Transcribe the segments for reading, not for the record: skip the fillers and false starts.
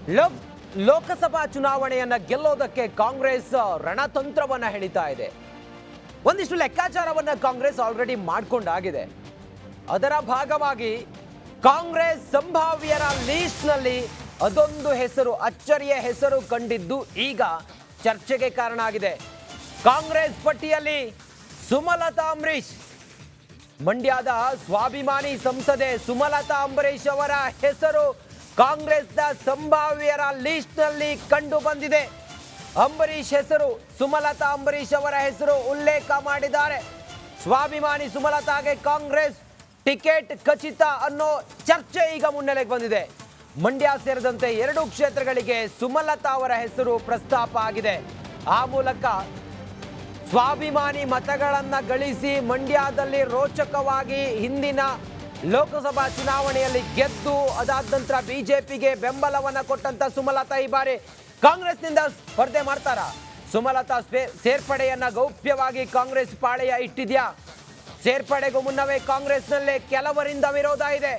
ಲೋಕ್ ಲೋಕಸಭಾ ಚುನಾವಣೆಯನ್ನ ಗೆಲ್ಲೋದಕ್ಕೆ ಕಾಂಗ್ರೆಸ್ ರಣತಂತ್ರವನ್ನ ಹೆಣಿತಾ ಇದೆ. ಒಂದಿಷ್ಟು ಲೆಕ್ಕಾಚಾರವನ್ನ ಕಾಂಗ್ರೆಸ್ ಆಲ್ರೆಡಿ ಮಾಡ್ಕೊಂಡಾಗಿದೆ. ಅದರ ಭಾಗವಾಗಿ ಕಾಂಗ್ರೆಸ್ ಸಂಭಾವ್ಯರ ಲೀಸ್ಟ್ನಲ್ಲಿ ಅದೊಂದು ಹೆಸರು, ಅಚ್ಚರಿಯ ಹೆಸರು ಕಂಡಿದ್ದು ಈಗ ಚರ್ಚೆಗೆ ಕಾರಣ ಆಗಿದೆ. ಕಾಂಗ್ರೆಸ್ ಪಟ್ಟಿಯಲ್ಲಿ ಸುಮಲತಾ ಅಂಬರೀಶ್, ಮಂಡ್ಯದ ಸ್ವಾಭಿಮಾನಿ ಸಂಸದೆ ಸುಮಲತಾ ಅಂಬರೀಶ್ ಅವರ ಹೆಸರು ಕಾಂಗ್ರೆಸ್ನ ಸಂಭಾವ್ಯರ ಲಿಸ್ಟ್ನಲ್ಲಿ ಕಂಡು ಬಂದಿದೆ. ಅಂಬರೀಶ್ ಹೆಸರು, ಸುಮಲತಾ ಅಂಬರೀಶ್ ಅವರ ಹೆಸರು ಉಲ್ಲೇಖ ಮಾಡಿದ್ದಾರೆ. ಸ್ವಾಭಿಮಾನಿ ಸುಮಲತಾಗೆ ಕಾಂಗ್ರೆಸ್ ಟಿಕೆಟ್ ಖಚಿತ ಅನ್ನೋ ಚರ್ಚೆ ಈಗ ಮುನ್ನೆಲೆಗೆ ಬಂದಿದೆ. ಮಂಡ್ಯ ಸೇರಿದಂತೆ 2 ಕ್ಷೇತ್ರಗಳಿಗೆ ಸುಮಲತಾ ಅವರ ಹೆಸರು ಪ್ರಸ್ತಾಪ ಆಗಿದೆ. ಆ ಮೂಲಕ ಸ್ವಾಭಿಮಾನಿ ಮತಗಳನ್ನ ಗಳಿಸಿ ಮಂಡ್ಯದಲ್ಲಿ ರೋಚಕವಾಗಿ ಹಿಂದಿನ ಲೋಕಸಭಾ ಚುನಾವಣೆಯಲ್ಲಿ ಗೆದ್ದು ಅದಾದ ನಂತರ ಬಿಜೆಪಿಗೆ ಬೆಂಬಲವನ್ನ ಕೊಟ್ಟಂತ ಸುಮಲತಾ ಈ ಬಾರಿ ಕಾಂಗ್ರೆಸ್ನಿಂದ ಸ್ಪರ್ಧೆ ಮಾಡ್ತಾರ. ಸುಮಲತಾ ಸೇರ್ಪಡೆಯನ್ನ ಗೌಪ್ಯವಾಗಿ ಕಾಂಗ್ರೆಸ್ ಪಾಳೆಯ ಇಟ್ಟಿದ್ಯಾ? ಸೇರ್ಪಡೆಗೂ ಮುನ್ನವೇ ಕಾಂಗ್ರೆಸ್ನಲ್ಲೇ ಕೆಲವರಿಂದ ವಿರೋಧ ಇದೆ.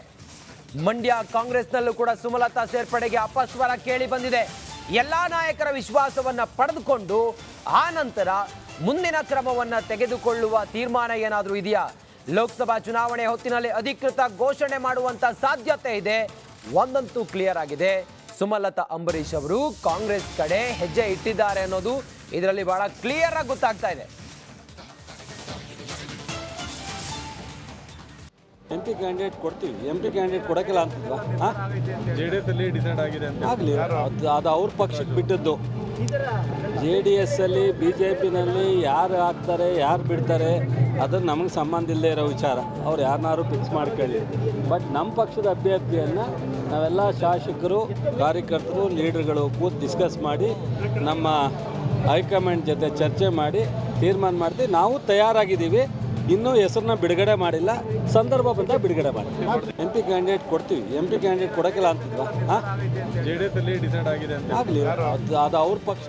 ಮಂಡ್ಯ ಕಾಂಗ್ರೆಸ್ನಲ್ಲೂ ಕೂಡ ಸುಮಲತಾ ಸೇರ್ಪಡೆಗೆ ಅಪಸ್ವರ ಕೇಳಿ ಬಂದಿದೆ. ಎಲ್ಲಾ ನಾಯಕರ ವಿಶ್ವಾಸವನ್ನ ಪಡೆದುಕೊಂಡು ಆ ನಂತರ ಮುಂದಿನ ಕ್ರಮವನ್ನ ತೆಗೆದುಕೊಳ್ಳುವ ತೀರ್ಮಾನ ಏನಾದರೂ ಇದೆಯಾ? ಲೋಕಸಭಾ ಚುನಾವಣೆ ಹೊತ್ತಿನಲ್ಲಿ ಅಧಿಕೃತ ಘೋಷಣೆ ಮಾಡುವಂತ ಸಾಧ್ಯತೆ ಇದೆ. ಒಂದಂತೂ ಕ್ಲಿಯರ್ ಆಗಿದೆ, ಸುಮಲತಾ ಅಂಬರೀಶ್ ಅವರು ಕಾಂಗ್ರೆಸ್ ಕಡೆ ಹೆಜ್ಜೆ ಇಟ್ಟಿದ್ದಾರೆ ಅನ್ನೋದು ಇದರಲ್ಲಿ ಬಹಳ ಕ್ಲಿಯರ್ ಆಗಿ ಗೊತ್ತಾಗ್ತಾ ಇದೆ. MP ಕ್ಯಾಂಡಿಡೇಟ್ ಕೊಡ್ತೀವಿ, MP ಕ್ಯಾಂಡಿಡೇಟ್ ಕೊಡೋಕ್ಕಿಲ್ಲ ಅಂತಿದ್ವಾ? JDS ಅಲ್ಲಿ ಡಿಸೈಡ್ ಆಗಿದೆ ಅಂತ ಆಗಲಿ, ಅದು ಅವ್ರ ಪಕ್ಷಕ್ಕೆ ಬಿಟ್ಟದ್ದು. JDS ಅಲ್ಲಿ BJPನಲ್ಲಿ ಯಾರು ಆಗ್ತಾರೆ ಯಾರು ಬಿಡ್ತಾರೆ ಅದನ್ನು ನಮಗೆ ಸಂಬಂಧ ಇಲ್ಲದೆ ಇರೋ ವಿಚಾರ. ಅವ್ರು ಯಾರನ್ನಾರು ಫಿಕ್ಸ್ ಮಾಡ್ಕೊಳ್ಳಿ. ಬಟ್ ನಮ್ಮ ಪಕ್ಷದ ಅಭ್ಯರ್ಥಿಯನ್ನು ನಾವೆಲ್ಲ ಶಾಸಕರು, ಕಾರ್ಯಕರ್ತರು, ಲೀಡರ್ಗಳು ಕೂತು ಡಿಸ್ಕಸ್ ಮಾಡಿ ನಮ್ಮ ಹೈಕಮಾಂಡ್ ಜೊತೆ ಚರ್ಚೆ ಮಾಡಿ ತೀರ್ಮಾನ ಮಾಡ್ತೀವಿ. ನಾವು ತಯಾರಾಗಿದ್ದೀವಿ. ಇನ್ನೂ ಹೆಸರನ್ನ ಬಿಡುಗಡೆ ಮಾಡಿಲ್ಲ, ಸಂದರ್ಭ ಬಂದಾಗ ಬಿಡುಗಡೆ ಮಾಡ್ತೀವಿ. MP ಕ್ಯಾಂಡಿಡೇಟ್ ಕೊಡ್ತೀವಿ, MP ಕ್ಯಾಂಡಿಡೇಟ್ ಕೊಡೋಕ್ಕಿಲ್ಲ ಅಂತಿದ್ವಾ? JDS ಅಲ್ಲಿ ಡಿಸೈಡ್ ಆಗಿದೆ ಅಂತ ಆಗಲಿ, ಅದು ಅವ್ರ ಪಕ್ಷ.